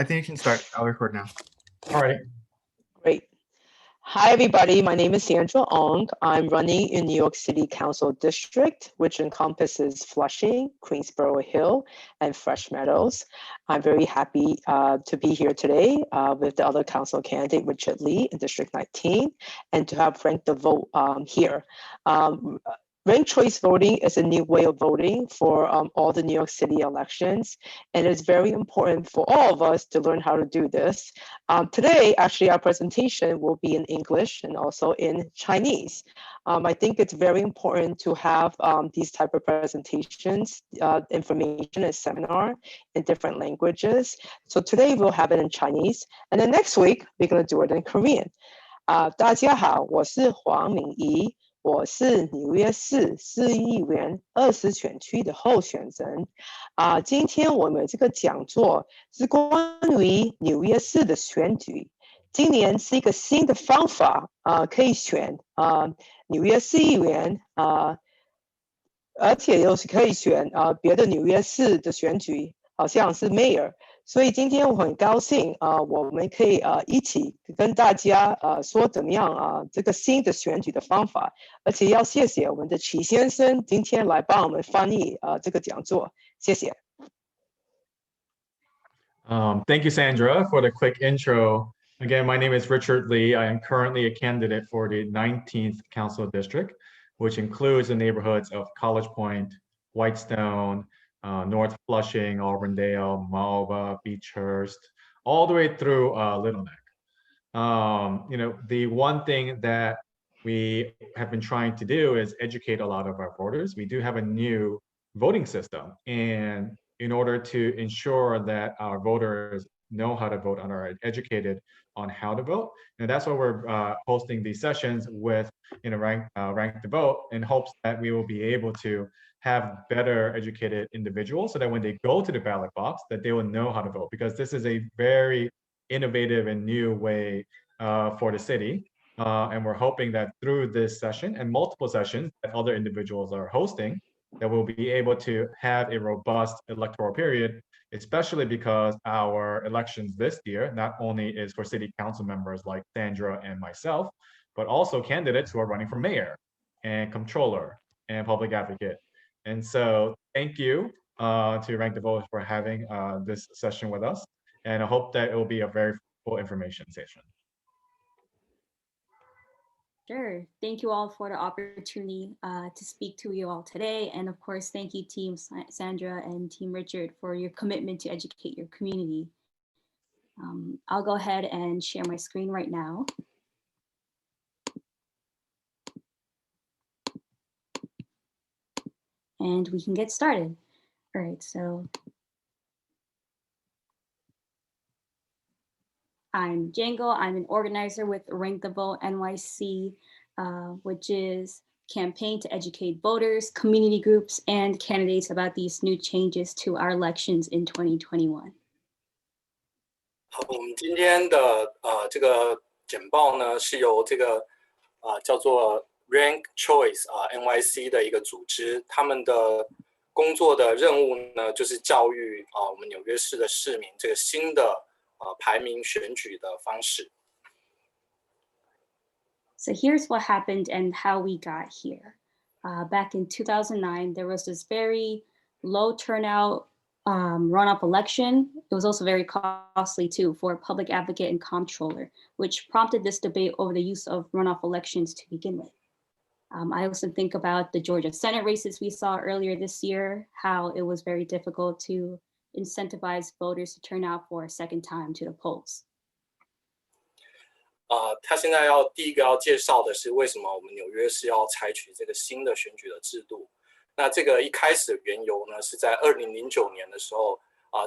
I think you can start. I'll record now. All right. Great. Hi, everybody. My name is Sandra Ong. I'm running in New York City Council District, which encompasses Flushing, Queensboro Hill, and Fresh Meadows. I'm very happy to be here today with the other council candidate, Richard Lee, in District 19, and to have Frank the Vote here. Ranked choice voting is a new way of voting for all the New York City elections, and it's very important for all of us to learn how to do this. Today, actually, our presentation will be in English and also in Chinese. I think it's very important to have these type of presentations, information and seminar in different languages. So today we'll have it in Chinese, and then next week we're going to do it in Korean. 大家好，我是黄敏仪。我是纽约市市议员20选区的候选人。今天我们这个讲座是关于纽约市的选举。今年是一个新的方法，可以选纽约市议员，而且又是可以选别的纽约市的选举，好像是 mayor。所以今天我很高兴我们可以一起跟大家说怎么样这个新的选举的方法，而且要谢谢我们的齐先生今天来帮我们翻译这个讲座，谢谢。Thank you, Sandra, for the quick intro. Again, my name is Richard Lee. I am currently a candidate for the 19th Council District, which includes the neighborhoods of College Point, Whitestone, North Flushing, Auburndale, Malva, Beechhurst, all the way through Little Neck. You know, the one thing that we have been trying to do is educate a lot of our voters. We do have a new voting system, and in order to ensure that our voters know how to vote and are educated on how to vote, and that's why we're hosting these sessions with Rank the Vote, in hopes that we will be able to have better educated individuals so that when they go to the ballot box that they will know how to vote, because this is a very innovative and new way for the city. And we're hoping that through this session and multiple sessions that other individuals are hosting, that we'll be able to have a robust electoral period, especially because our elections this year not only is for city council members like Sandra and myself, but also candidates who are running for mayor and comptroller and public advocate. And so thank you to Rank the Vote for having this session with us. And I hope that it will be a very full information session. Sure. Thank you all for the opportunity to speak to you all today. And of course, thank you Team Sandra and Team Richard for your commitment to educate your community. I'll go ahead and share my screen right now. And we can get started. All right, so I'm Django. I'm an organizer with Rank the Vote NYC, which is campaign to educate voters, community groups, and candidates about these new changes to our elections in 2021. 好，我们今天的这个简报呢，是由这个叫做 Rank Choice NYC 的一个组织，他们的工作的任务呢，就是教育我们纽约市的市民这个新的排名选举的方式。So here's what happened and how we got here. Back in 2009, there was this very low turnout runoff election. It was also very costly too for public advocate and comptroller, which prompted this debate over the use of runoff elections to begin with. I also think about the Georgia Senate races we saw earlier this year, how it was very difficult to incentivize voters to turn out for a second time to the polls. 他现在第一个要介绍的是为什么我们纽约市要采取这个新的选举的制度。那这个一开始的缘由呢，是在2009年的时候，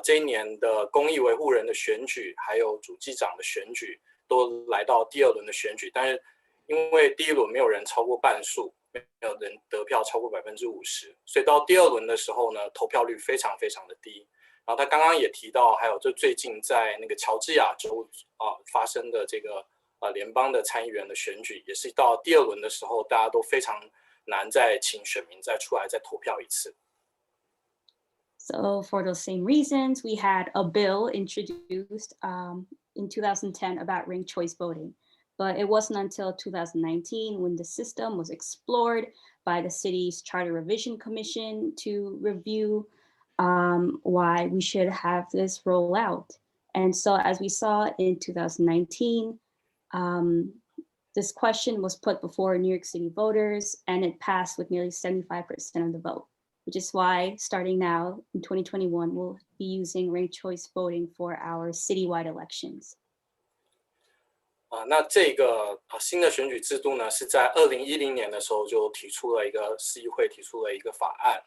这一年的公益维护人的选举，还有主计长的选举，都来到第二轮的选举，但是因为第一轮没有人超过半数，没有人得票超过50%，所以到第二轮的时候呢，投票率非常非常的低。然后他刚刚也提到，还有就最近在那个乔治亚州发生的这个联邦的参议员的选举，也是到第二轮的时候，大家都非常难再请选民再出来再投票一次。So for those same reasons, we had a bill introduced in 2010 about ranked choice voting. But it wasn't until 2019 when the system was explored by the city's Charter Revision Commission to review why we should have this roll out. And so as we saw in 2019, this question was put before New York City voters and it passed with nearly 75% of the vote, which is why starting now in 2021, we'll be using ranked choice voting for our citywide elections. 那这个新的选举制度呢，是在2010年的时候就提出了市议会提出了一个法案，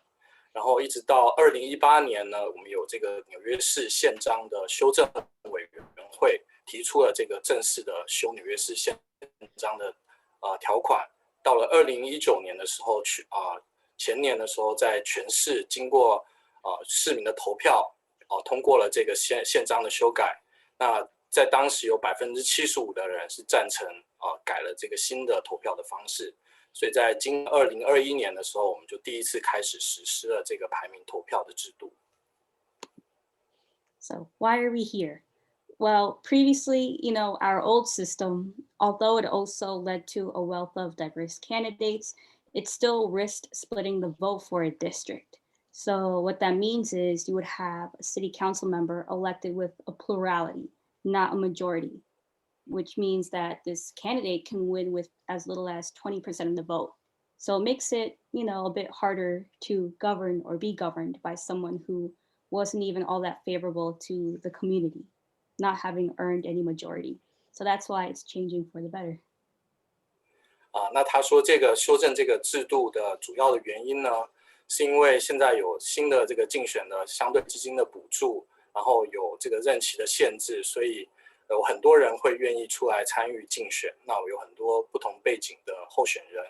然后一直到2018年呢，我们有这个纽约市宪章的修正委员会提出了这个正式的修纽约市宪章的条款。到了2019年的时候，前年的时候，在全市经过市民的投票，通过了这个宪章的修改。那在当时有75%的人是赞成改了这个新的投票的方式，所以在2021年的时候，我们就第一次开始实施了这个排名投票的制度。So why are we here? Well, previously, our old system, although it also led to a wealth of diverse candidates, it still risked splitting the vote for a district. So what that means is you would have a city council member elected with a plurality, not a majority, which means that this candidate can win with as little as 20% of the vote. So it makes it, a bit harder to govern or be governed by someone who wasn't even all that favorable to the community, not having earned any majority. So that's why it's changing for the better. 那他说这个修正这个制度的主要的原因呢，是因为现在有新的这个竞选的相对基金的补助，然后有这个任期的限制，所以有很多人会愿意出来参与竞选。那我有很多不同背景的候选人，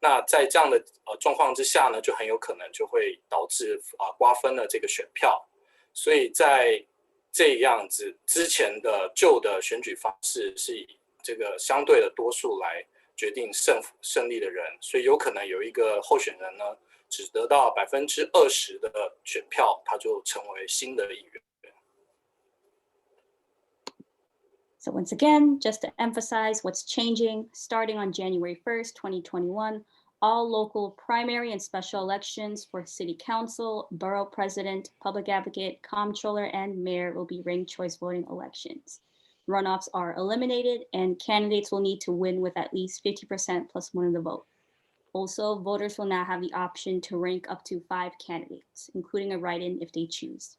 那在这样的状况之下呢，就很有可能就会导致瓜分了这个选票。所以在这样子之前的旧的选举方式是以这个相对的多数来决定胜利的人，所以有可能有一个候选人呢，只得到20%的选票，他就成为新的议员。So once again, just to emphasize what's changing, starting on January 1st, 2021, all local primary and special elections for city council, borough president, public advocate, comptroller, and mayor will be ranked choice voting elections. Runoffs are eliminated and candidates will need to win with at least 50% plus one of the vote. Also, voters will now have the option to rank up to 5 candidates, including a write-in if they choose.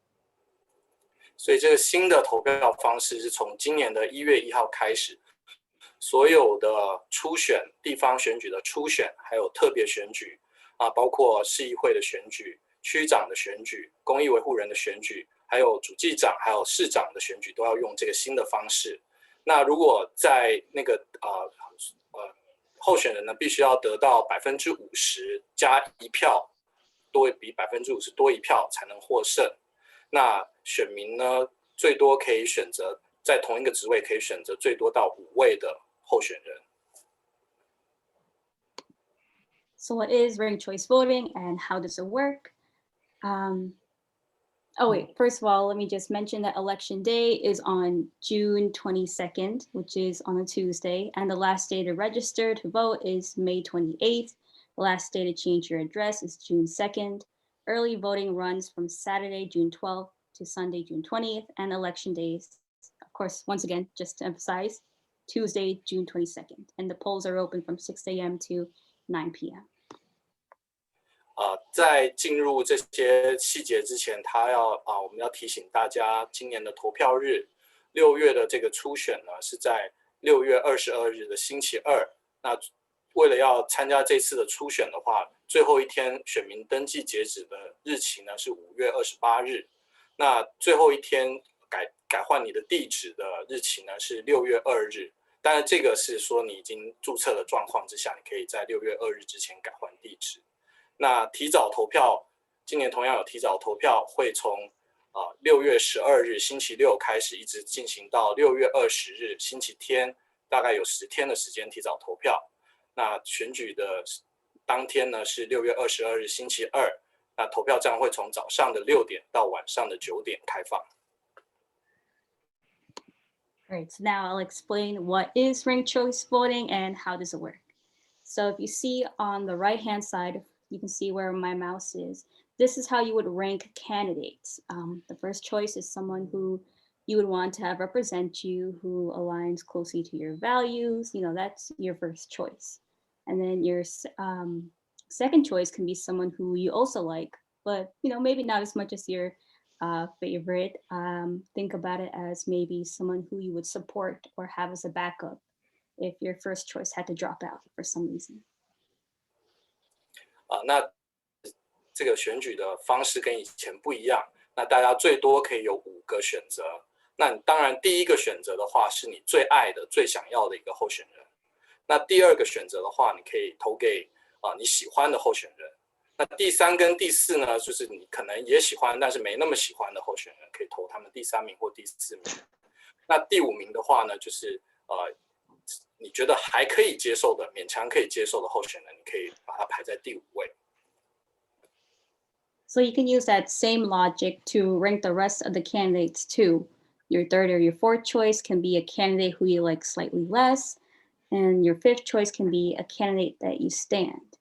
所以这个新的投票方式是从今年的1月1号开始，所有的初选、地方选举的初选，还有特别选举包括市议会的选举、区长的选举、公益维护人的选举，还有主计长、还有市长的选举，都要用这个新的方式。那如果在那个候选人呢，必须要得到50%加1票，比50%多1票才能获胜。那选民呢，最多可以选择在同一个职位可以选择最多到5位的候选人。So what is ranked choice voting and how does it work? First of all, let me just mention that election day is on June 22nd, which is on a Tuesday, and the last day to register to vote is May 28th. The last day to change your address is June 2nd. Early voting runs from Saturday, June 12th to Sunday, June 20th, and election days, of course, once again, just to emphasize, Tuesday, June 22nd, and the polls are open from 6 a.m. to 9 p.m. 在进入这些细节之前，我们要提醒大家，今年的投票日，6月的这个初选呢，是在6月22日的星期二。那为了要参加这次的初选的话，最后一天选民登记截止的日期呢是5月28日。那最后一天改换你的地址的日期呢是6月2日。当然，这个是说你已经注册的状况之下，你可以在6月2日之前改换地址。那提早投票，今年同样有提早投票，会从6月12日星期六开始，一直进行到6月20日星期天，大概有10天的时间提早投票。那选举的当天呢是6月22日星期二，那投票站会从早上的6点到晚上的9点开放。All right, so now I'll explain what is ranked choice voting and how does it work. So if you see on the right-hand side, you can see where my mouse is. This is how you would rank candidates. The first choice is someone who you would want to have represent you, who aligns closely to your values. That's your first choice. And then your second choice can be someone who you also like, but maybe not as much as your favorite. Think about it as maybe someone who you would support or have as a backup if your first choice had to drop out for some reason. 那这个选举的方式跟以前不一样，那大家最多可以有5个选择。那当然第一个选择的话是你最爱的、最想要的一个候选人。那第二个选择的话，你可以投给你喜欢的候选人。那第3跟第4呢，就是你可能也喜欢，但是没那么喜欢的候选人，可以投他们第3名或第4名。那第5名的话呢，就是你觉得还可以接受的、勉强可以接受的候选人，你可以把它排在第5位。So you can use that same logic to rank the rest of the candidates too. Your third or your fourth choice can be a candidate who you like slightly less, and your fifth choice can be a candidate that you stand.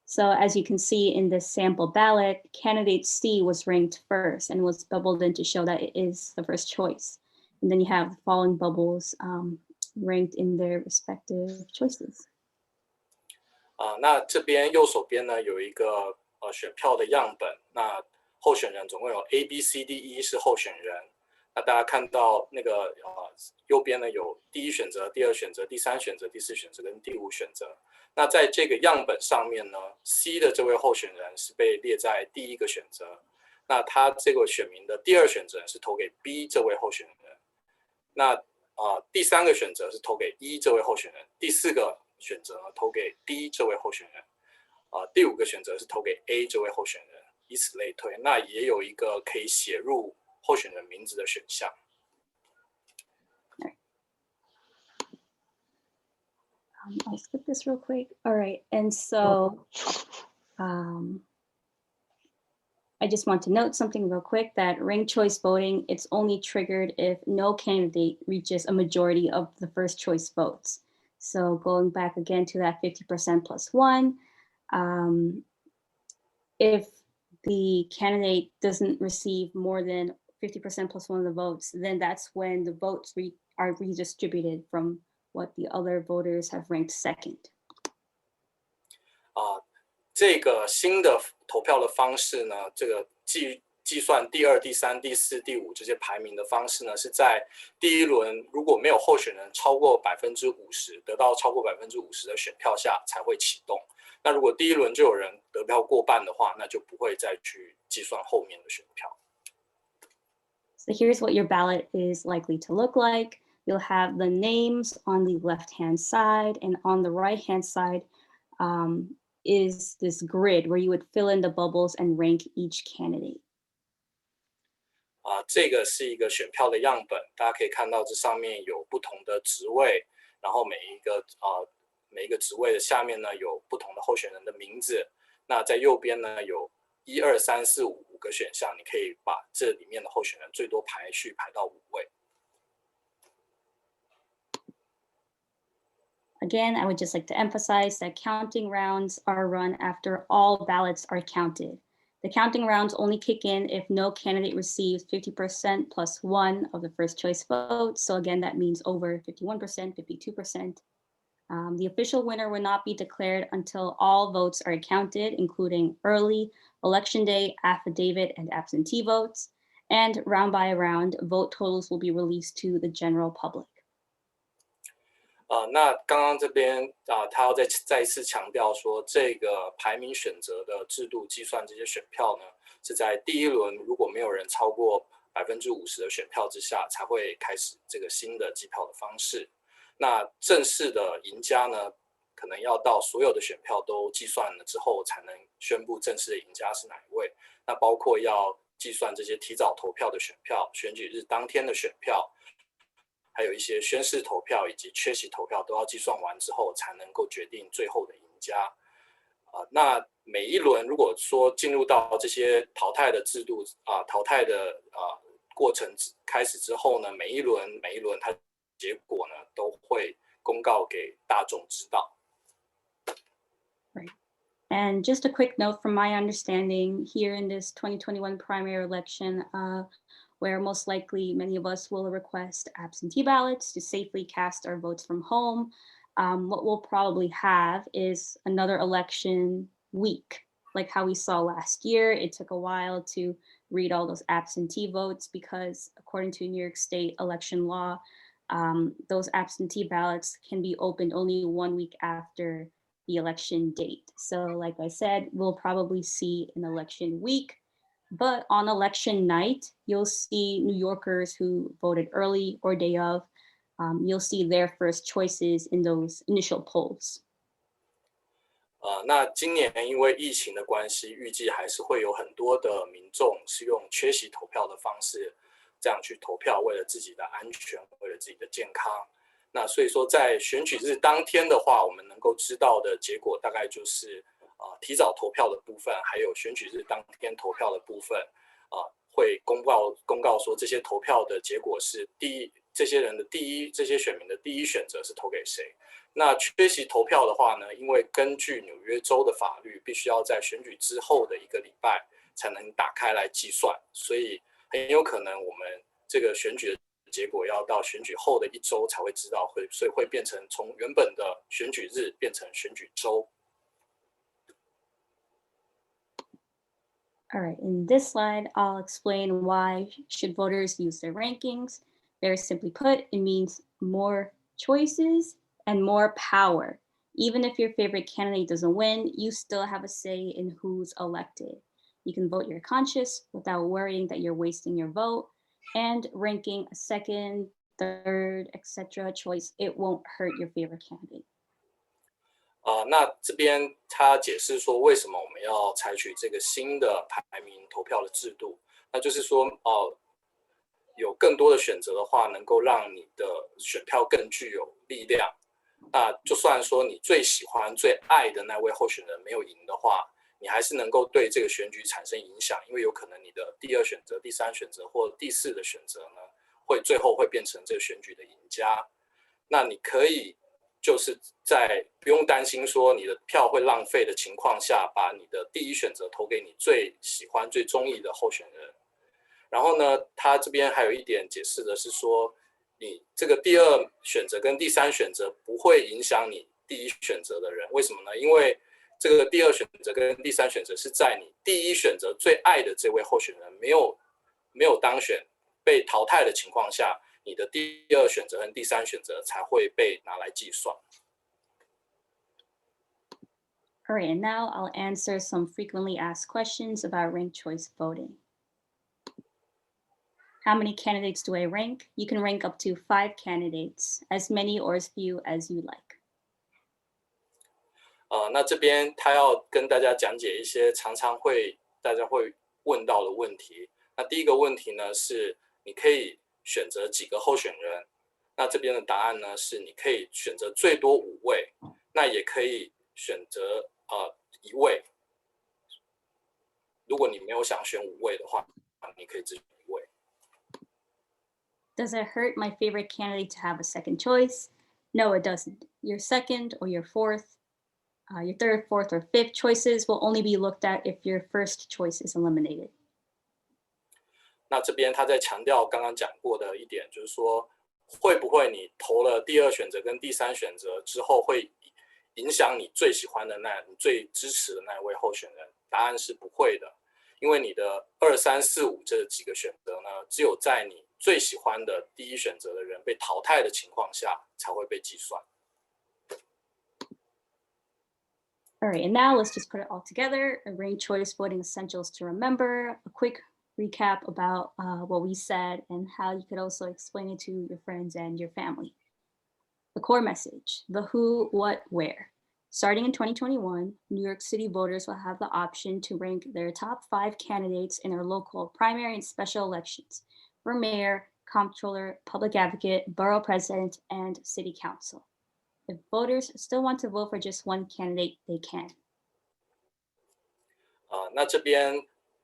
So as you can see in this sample ballot, candidate C was ranked first and was bubbled in to show that it is the first choice. And then you have the following bubbles ranked in their respective choices. 那这边右手边呢有一个选票的样本，那候选人总共有 A、B、C、D、E 是候选人。那大家看到那个右边呢有第1选择、第2选择、第3选择、第4选择跟第5选择。那在这个样本上面呢 ，C 的这位候选人是被列在第1个选择。那他这个选民的第2选择是投给 B 这位候选人。那第3个选择是投给 E 这位候选人，第4个选择呢投给 D 这位候选人，第5个选择是投给 A 这位候选人，以此类推。那也有一个可以写入候选人名字的选项。I'll skip this real quick. All right, and so I just want to note something real quick that ranked choice voting, it's only triggered if no candidate reaches a majority of the first choice votes. So going back again to that 50% plus 1, if the candidate doesn't receive more than 50% plus 1 of the votes, then that's when the votes are redistributed from what the other voters have ranked second. 这个新的投票的方式呢，这个计算第2、第3、第4、第5这些排名的方式呢，是在第1轮如果没有候选人超过50%，得到超过50%的选票下才会启动。那如果第1轮就有人得票过半的话，那就不会再去计算后面的选票。So here's what your ballot is likely to look like. You'll have the names on the left-hand side, and on the right-hand side is this grid where you would fill in the bubbles and rank each candidate. 这个是一个选票的样本，大家可以看到这上面有不同的职位，然后每一个职位的下面呢有不同的候选人的名字。那在右边呢有1、2、3、4、5个选项，你可以把这里面的候选人最多排序排到5位。Again, I would just like to emphasize that counting rounds are run after all ballots are counted. The counting rounds only kick in if no candidate receives 50% plus 1 of the first choice votes. So again, that means over 51%, 52%. The official winner will not be declared until all votes are counted, including early, election day, affidavit, and absentee votes. And round by round, vote totals will be released to the general public. 那刚刚这边他要再一次强调说，这个排名选择的制度计算这些选票呢，是在第1轮如果没有人超过50%的选票之下，才会开始这个新的计票的方式。那正式的赢家呢，可能要到所有的选票都计算了之后，才能宣布正式的赢家是哪一位。那包括要计算这些提早投票的选票、选举日当天的选票。还有一些宣誓投票以及缺席投票都要计算完之后，才能够决定最后的赢家。那每一轮如果说进入到这些淘汰的制度淘汰的过程开始之后呢，每一轮它结果呢都会公告给大众知道。Right. And just a quick note from my understanding here in this 2021 primary election, where most likely many of us will request absentee ballots to safely cast our votes from home. What we'll probably have is another election week, like how we saw last year. It took a while to read all those absentee votes because according to New York State election law, those absentee ballots can be opened only 1 week after the election date. So like I said, we'll probably see an election week, but on election night, you'll see New Yorkers who voted early or day of, you'll see their first choices in those initial polls. 那今年因为疫情的关系，预计还是会有很多的民众是用缺席投票的方式这样去投票，为了自己的安全，为了自己的健康。那所以说在选举日当天的话，我们能够知道的结果大概就是提早投票的部分，还有选举日当天投票的部分会公告说这些投票的结果是这些选民的第一选择是投给谁。那缺席投票的话呢，因为根据纽约州的法律，必须要在选举之后的1个礼拜才能打开来计算，所以很有可能我们这个选举的结果要到选举后的1周才会知道，所以会变成从原本的选举日变成选举周。All right, in this slide, I'll explain why should voters use their rankings. Very simply put, it means more choices and more power. Even if your favorite candidate doesn't win, you still have a say in who's elected. You can vote your conscience without worrying that you're wasting your vote, and ranking a second, third, etc. choice, it won't hurt your favorite candidate. 那这边他解释说为什么我们要采取这个新的排名投票的制度，那就是说有更多的选择的话，能够让你的选票更具有力量。那就算说你最喜欢最爱的那位候选人没有赢的话，你还是能够对这个选举产生影响，因为有可能你的第2选择、第3选择或第4的选择呢，最后会变成这个选举的赢家。那你可以就是在不用担心说你的票会浪费的情况下，把你的第1选择投给你最喜欢、最中意的候选人。然后呢，他这边还有一点解释的是说，你这个第2选择跟第3选择不会影响你第1选择的人，为什么呢？因为这个第2选择跟第3选择是在你第1选择最爱的这位候选人没有当选被淘汰的情况下，你的第2选择和第3选择才会被拿来计算。All right, and now I'll answer some frequently asked questions about ranked choice voting. How many candidates do I rank? You can rank up to 5 candidates, as many or as few as you like. 那这边他要跟大家讲解一些常常大家会问到的问题。那第一个问题呢是你可以选择几个候选人？那这边的答案呢是你可以选择最多5位，那也可以选择1位。如果你没有想选5位的话，你可以只选1位。Does it hurt my favorite candidate to have a second choice? No, it doesn't. Your second or your fourth, your third, fourth, or fifth choices will only be looked at if your first choice is eliminated. 那这边他在强调刚刚讲过的一点，就是说会不会你投了第2选择跟第3选择之后，会影响你最喜欢的你最支持的那位候选人？答案是不会的，因为你的2、3、4、5这几个选择呢，只有在你最喜欢的第1选择的人被淘汰的情况下才会被计算。All right, and now let's just put it all together. Ranked choice voting essentials to remember. A quick recap about what we said and how you could also explain it to your friends and your family. The core message, the who, what, where. Starting in 2021, New York City voters will have the option to rank their top 5 candidates in their local primary and special elections for mayor, comptroller, public advocate, borough president, and city council. If voters still want to vote for just one candidate, they can. 那这边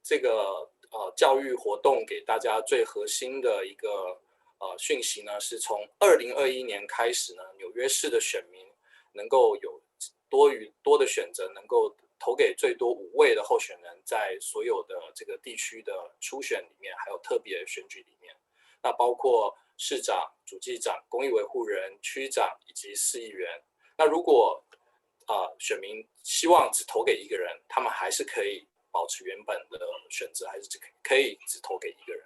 这个教育活动给大家最核心的一个讯息呢，是从2021年开始呢，纽约市的选民能够有多的选择，能够投给最多5位的候选人，在所有的这个地区的初选里面，还有特别选举里面，那包括市长、主计长、公益维护人、区长以及市议员。那如果选民希望只投给一个人，他们还是可以保持原本的选择，还是可以只投给一个人。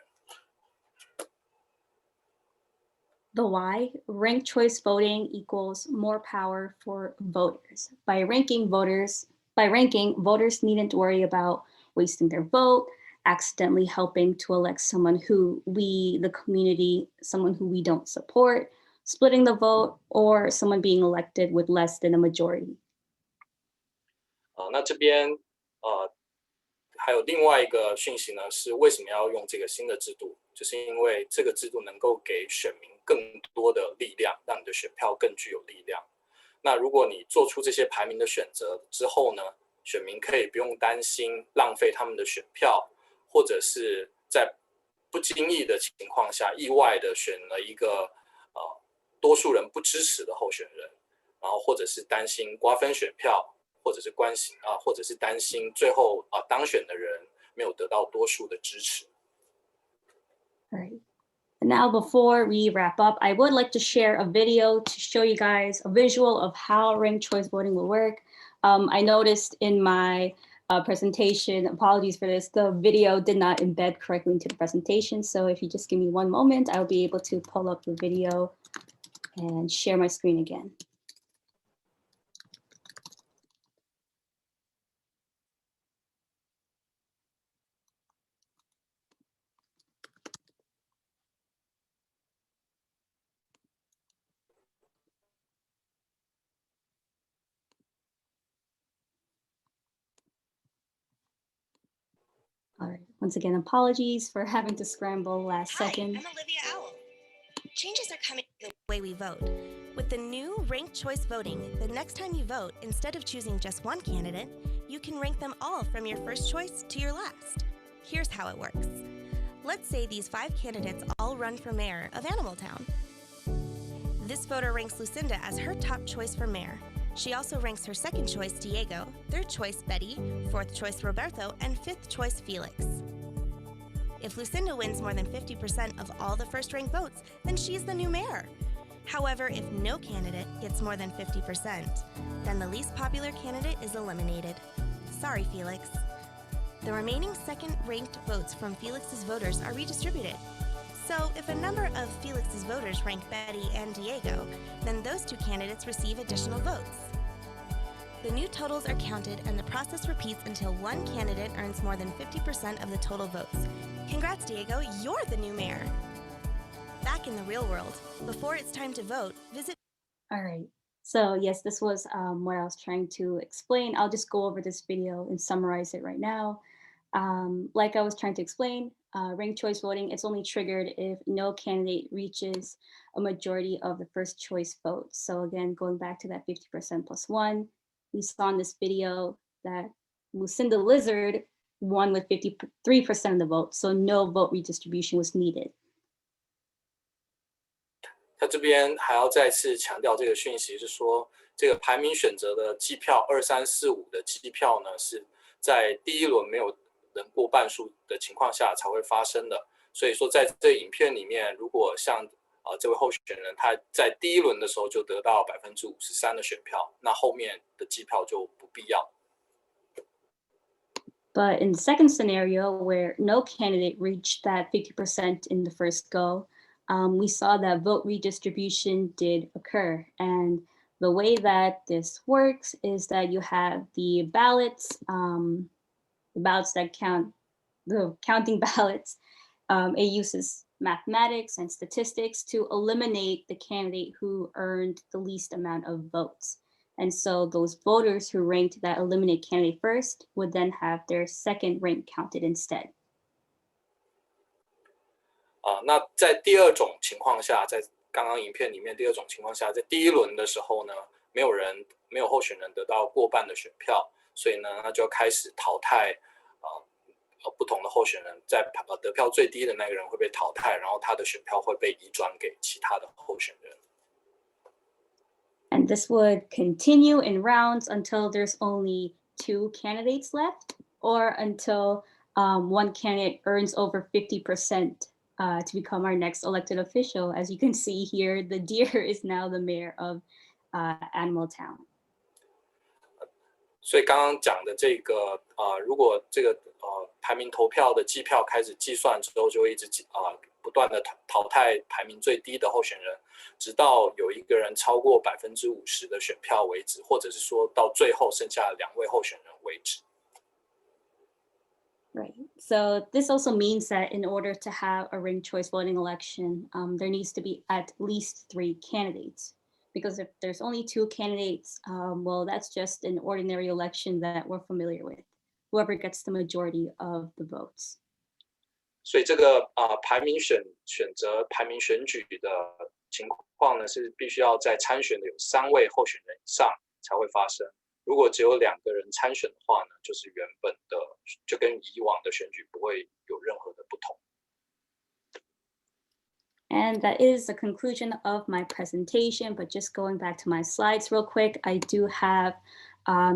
The why, ranked choice voting equals more power for voters. By ranking, voters needn't worry about wasting their vote, accidentally helping to elect someone who we, the community, someone who we don't support, splitting the vote, or someone being elected with less than a majority. 那这边还有另外一个讯息呢，是为什么要用这个新的制度？就是因为这个制度能够给选民更多的力量，让你的选票更具有力量。那如果你做出这些排名的选择之后呢，选民可以不用担心浪费他们的选票，或者是在不经意的情况下意外的选了一个多数人不支持的候选人，然后或者是担心瓜分选票，或者是或者是担心最后当选的人没有得到多数的支持。All right. Now, before we wrap up, I would like to share a video to show you guys a visual of how ranked choice voting will work. I noticed in my presentation, apologies for this, the video did not embed correctly into the presentation. So if you just give me one moment, I'll be able to pull up the video and share my screen again. All right, once again, apologies for having to scramble last second. Hi, I'm Olivia Owl. Changes are coming the way we vote. With the new ranked choice voting, the next time you vote, instead of choosing just one candidate, you can rank them all from your first choice to your last. Here's how it works. Let's say these 5 candidates all run for mayor of Animal Town. This voter ranks Lucinda as her top choice for mayor. She also ranks her second choice, Diego, third choice, Betty, fourth choice, Roberto, and fifth choice, Felix. If Lucinda wins more than 50% of all the first-ranked votes, then she's the new mayor. However, if no candidate gets more than 50%, then the least popular candidate is eliminated. Sorry, Felix. The remaining second-ranked votes from Felix's voters are redistributed. So if a number of Felix's voters rank Betty and Diego, then those 2 candidates receive additional votes. The new totals are counted and the process repeats until one candidate earns more than 50% of the total votes. Congrats, Diego, you're the new mayor. Back in the real world, before it's time to vote, visit. All right, so yes, this was what I was trying to explain. I'll just go over this video and summarize it right now. Like I was trying to explain, ranked choice voting, it's only triggered if no candidate reaches a majority of the first choice votes. So again, going back to that 50% plus 1, we saw in this video that Lucinda Lizard won with 53% of the vote, so no vote redistribution was needed. 他这边还要再次强调这个讯息是说，这个排名选择的计票2、3、4、5的计票呢，是在第一轮没有人过半数的情况下才会发生的。所以说，在这影片里面，如果像这位候选人他在第一轮的时候就得到53%的选票，那后面的计票就不必要。But in the second scenario, where no candidate reached that 50% in the first go, we saw that vote redistribution did occur. And the way that this works is that you have the ballots, that count, the counting ballots. It uses mathematics and statistics to eliminate the candidate who earned the least amount of votes. And so those voters who ranked that eliminated candidate first would then have their second rank counted instead. 那在第二种情况下，在刚刚影片里面第二种情况下，在第一轮的时候呢，没有候选人得到过半的选票，所以呢，那就开始淘汰不同的候选人在得票最低的那个人会被淘汰，然后他的选票会被移转给其他的候选人。And this would continue in rounds until there's only 2 candidates left, or until one candidate earns over 50% to become our next elected official. As you can see here, the deer is now the mayor of Animal Town. 所以刚刚讲的这个如果这个排名投票的计票开始计算之后，就会一直不断的淘汰排名最低的候选人，直到有一个人超过50%的选票为止，或者是说到最后剩下2位候选人为止。Right. So this also means that in order to have a ranked choice voting election, there needs to be at least 3 candidates. Because if there's only 2 candidates, well, that's just an ordinary election that we're familiar with. Whoever gets the majority of the votes. 所以这个排名选择排名选举的情况呢，是必须要在参选的有3位候选人以上才会发生。如果只有2个人参选的话呢，就是原本的就跟以往的选举不会有任何的不同。And that is the conclusion of my presentation, but just going back to my slides real quick, I do have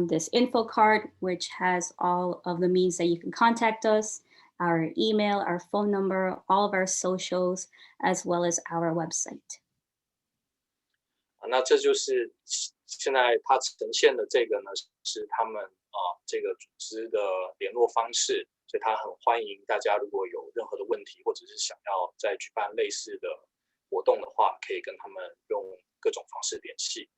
this info card, which has all of the means that you can contact us, our email, our phone number, all of our socials, as well as our website. 那这就是现在它呈现的这个呢，是他们这个组织的联络方式。所以他很欢迎大家，如果有任何的问题，或者是想要再举办类似的活动的话，可以跟他们用各种方式联系。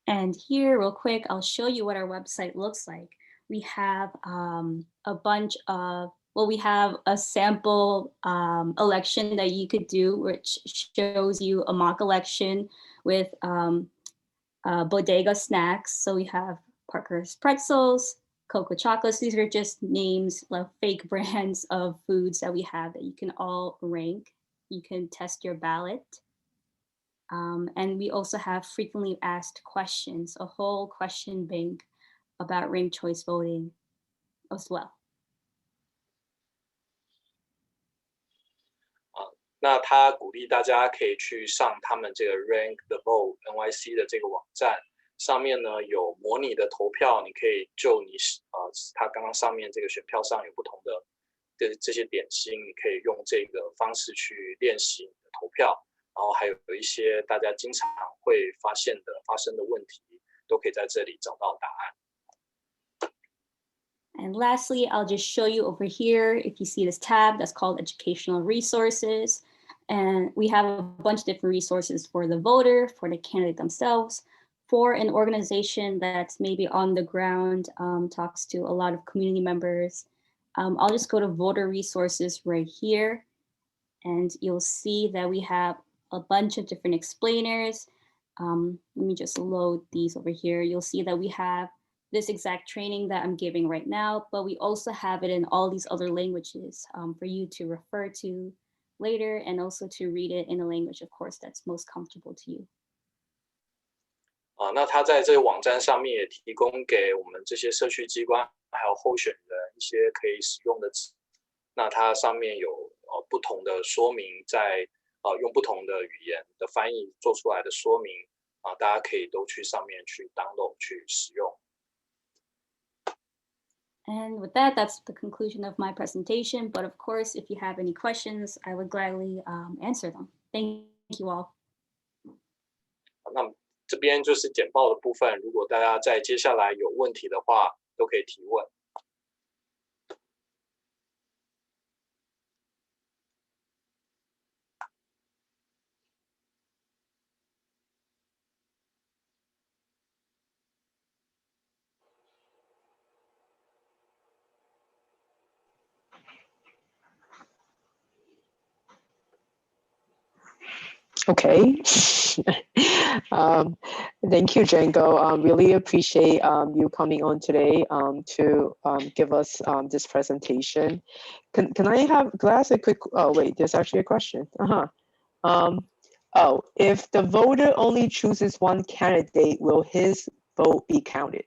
And here, real quick, I'll show you what our website looks like. We have a bunch of, well, we have a sample election that you could do, which shows you a mock election with bodega snacks. So we have Parker's Pretzels, Cocoa Chocolates. These are just names, like fake brands of foods that we have that you can all rank. You can test your ballot. And we also have frequently asked questions, a whole question bank about ranked choice voting as well. 那他鼓励大家可以去上他们这个 Rank the Vote NYC 的这个网站。上面呢有模拟的投票，你可以就你它刚刚上面这个选票上有不同的这些点心，你可以用这个方式去练习你的投票，然后还有一些大家经常会发生的问题，都可以在这里找到答案。And lastly, I'll just show you over here, if you see this tab that's called Educational Resources. And we have a bunch of different resources for the voter, for the candidate themselves, for an organization that's maybe on the ground, talks to a lot of community members. I'll just go to voter resources right here, and you'll see that we have a bunch of different explainers. Let me just load these over here. You'll see that we have this exact training that I'm giving right now, but we also have it in all these other languages for you to refer to later, and also to read it in a language, of course, that's most comfortable to you. 那他在这个网站上面也提供给我们这些社区机关还有候选人一些可以使用的词。那它上面有不同的说明，在用不同的语言的翻译做出来的说明大家可以都去上面去 download 去使用。And with that, that's the conclusion of my presentation. But of course, if you have any questions, I would gladly answer them. Thank you all. 那这边就是简报的部分，如果大家在接下来有问题的话，都可以提问。Okay. Thank you, Django. Really appreciate you coming on today to give us this presentation. Can I ask a quick, oh wait, there's actually a question. If the voter only chooses one candidate, will his vote be counted?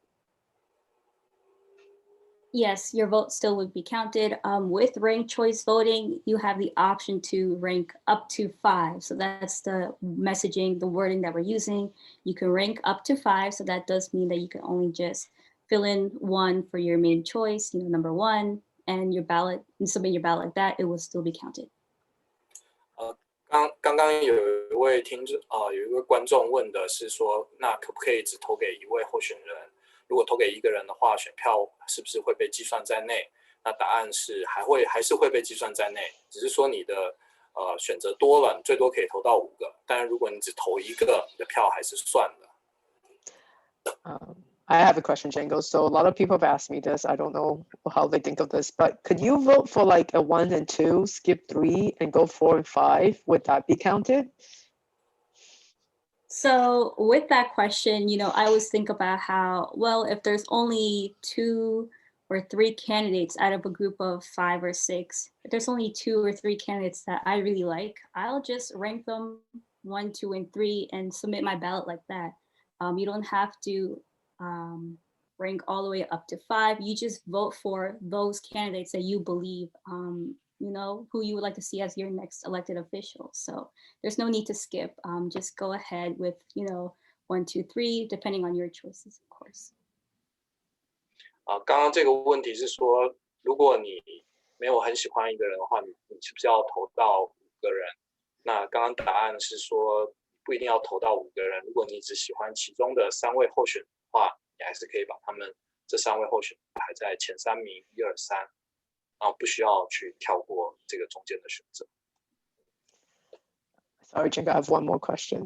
Yes, your vote still would be counted. With ranked choice voting, you have the option to rank up to 5. So that's the messaging, the wording that we're using. You can rank up to 5. So that does mean that you can only just fill in 1 for your main choice, number 1, and your ballot, and submit your ballot like that, it will still be counted. 刚刚有一位观众问的是说，那可不可以只投给一位候选人？如果投给一个人的话，选票是不是会被计算在内？那答案是还是会被计算在内，只是说你的选择多了，你最多可以投到5个，但是如果你只投1个，你的票还是算的。I have a question, Django. So a lot of people have asked me this. I don't know how they think of this, but could you vote for like a 1 and 2, skip 3, and go 4 and 5? Would that be counted? So with that question, I always think about how, well, if there's only 2 or 3 candidates out of a group of 5 or 6, if there's only 2 or 3 candidates that I really like, I'll just rank them 1, 2, and 3 and submit my ballot like that. You don't have to rank all the way up to 5. You just vote for those candidates that you believe, who you would like to see as your next elected official. So there's no need to skip. Just go ahead with, 1, 2, 3, depending on your choices, of course. 刚刚这个问题是说，如果你没有很喜欢一个人的话，你是不是要投到5个人？那刚刚答案是说，不一定要投到5个人。如果你只喜欢其中的3位候选人的话，你还是可以把他们这3位候选人排在前3名1、2、3，然后不需要去跳过这个中间的选择。Sorry, Jenga, I have one more question.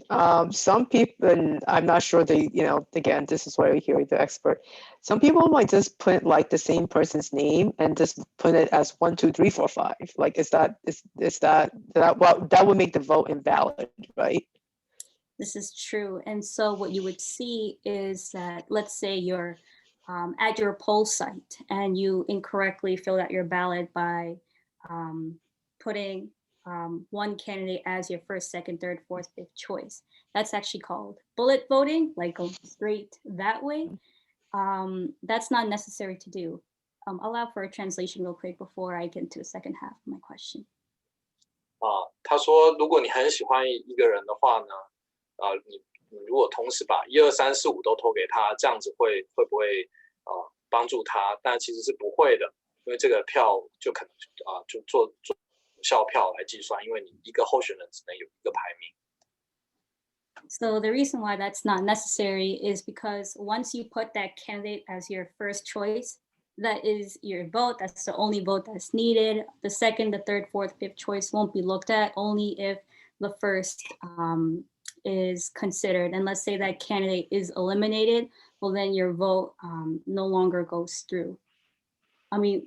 Some people, and I'm not sure they, again, this is where I hear the expert. Some people might just put like the same person's name and just put it as 1, 2, 3, 4, 5. Like, that would make the vote invalid, right? This is true. And so what you would see is that, let's say you're at your poll site and you incorrectly filled out your ballot by putting one candidate as your first, second, third, fourth, fifth choice. That's actually called bullet voting, like go straight that way. That's not necessary to do. Allow for a translation real quick before I get into the second half of my question. 他说，如果你很喜欢一个人的话呢，你如果同时把1、2、3、4、5都投给他，这样子会不会帮助他？但其实是不会的，因为这个票就可能就做无效票来计算，因为你一个候选人只能有1个排名。So the reason why that's not necessary is because once you put that candidate as your first choice, that is your vote. That's the only vote that's needed. The second, the third, fourth, fifth choice won't be looked at, only if the first is considered. And let's say that candidate is eliminated, well, then your vote no longer goes through.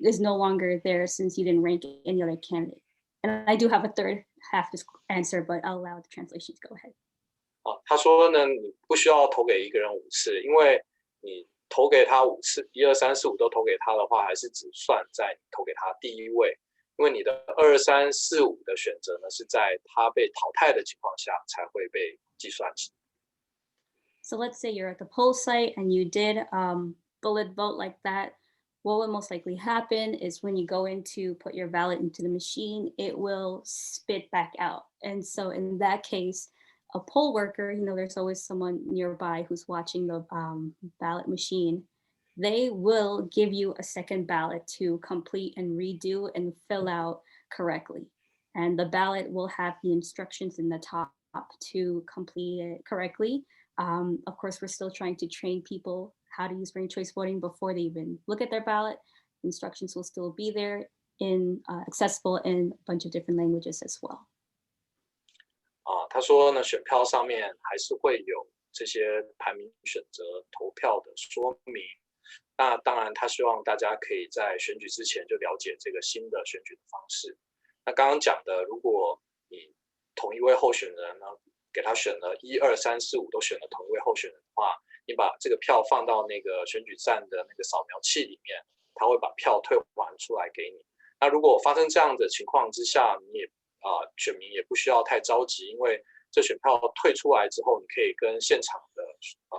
Is no longer there since you didn't rank any other candidate. And I do have a third half this answer, but I'll allow the translation to go ahead. 他说呢，你不需要投给一个人5次，因为你投给他5次，1、2、3、4、5都投给他的话，还是只算在你投给他第1位，因为你的2、3、4、5的选择呢，是在他被淘汰的情况下才会被计算起。So let's say you're at the poll site and you did bullet vote like that. What will most likely happen is when you go in to put your ballot into the machine, it will spit back out. And so in that case, a poll worker, there's always someone nearby who's watching the ballot machine. They will give you a second ballot to complete and redo and fill out correctly. And the ballot will have the instructions in the top to complete it correctly. Of course, we're still trying to train people how to use ranked choice voting before they even look at their ballot. Instructions will still be there accessible in a bunch of different languages as well. 他说呢，选票上面还是会有这些排名选择投票的说明。那当然，他希望大家可以在选举之前就了解这个新的选举的方式。那刚刚讲的，如果你同一位候选人呢，给他选了1、2、3、4、5都选了同一位候选人的话，你把这个票放到那个选举站的那个扫描器里面，他会把票退还出来给你。那如果发生这样的情况之下，你也选民也不需要太着急，因为这选票退出来之后，你可以跟现场的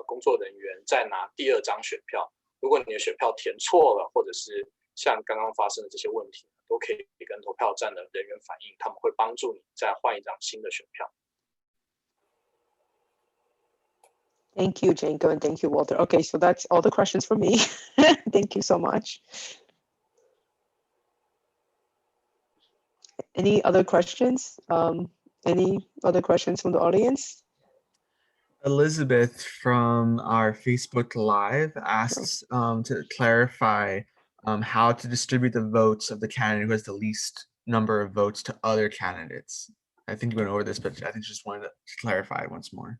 工作人员再拿第2张选票。如果你的选票填错了，或者是像刚刚发生的这些问题，都可以跟投票站的人员反映，他们会帮助你再换一张新的选票。Thank you, Janko, and thank you, Walter. Okay, so that's all the questions for me. Thank you so much. Any other questions? Any other questions from the audience? Elizabeth from our Facebook Live asks to clarify how to distribute the votes of the candidate who has the least number of votes to other candidates. I think you went over this, but I think just wanted to clarify it once more.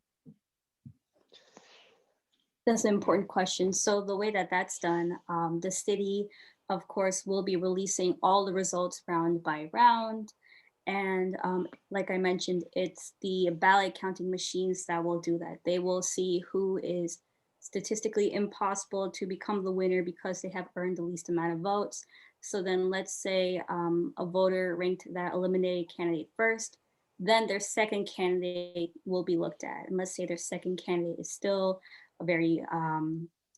That's an important question. So the way that that's done, the city, of course, will be releasing all the results round by round. And like I mentioned, it's the ballot counting machines that will do that. They will see who is statistically impossible to become the winner because they have earned the least amount of votes. So then let's say a voter ranked that eliminated candidate first, then their second candidate will be looked at. And let's say their second candidate is still a very,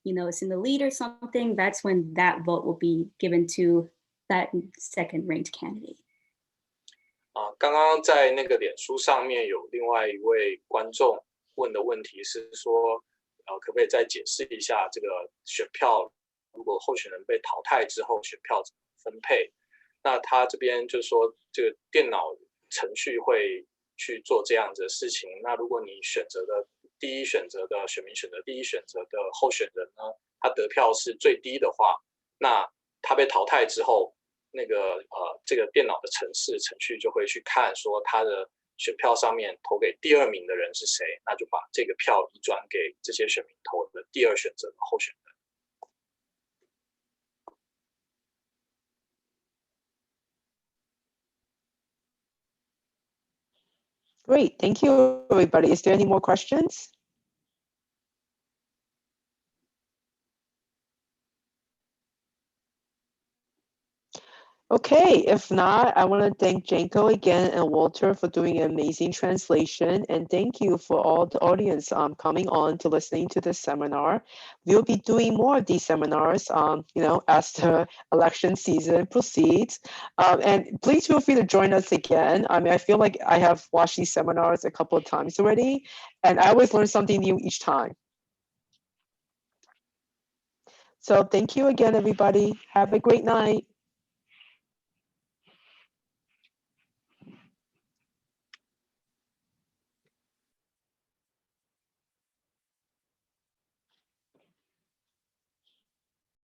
it's in the lead or something, that's when that vote will be given to that second ranked candidate. 刚刚在那个脸书上面有另外一位观众问的问题是说，可不可以再解释一下这个选票，如果候选人被淘汰之后，选票怎么分配？那他这边就说，这个电脑程序会去做这样子的事情。那如果你选择的第一选择的选民选择第一选择的候选人呢，他得票是最低的话，那他被淘汰之后，那个这个电脑的程序就会去看说他的选票上面投给第二名的人是谁，那就把这个票移转给这些选民投的第二选择的候选人。Great, thank you, everybody. Is there any more questions? Okay, if not, I want to thank Janko again and Walter for doing an amazing translation. And thank you for all the audience coming on to listening to this seminar. We'll be doing more of these seminars, as the election season proceeds. And please feel free to join us again. I mean, I feel like I have watched these seminars a couple of times already, and I always learn something new each time. So thank you again, everybody. Have a great night.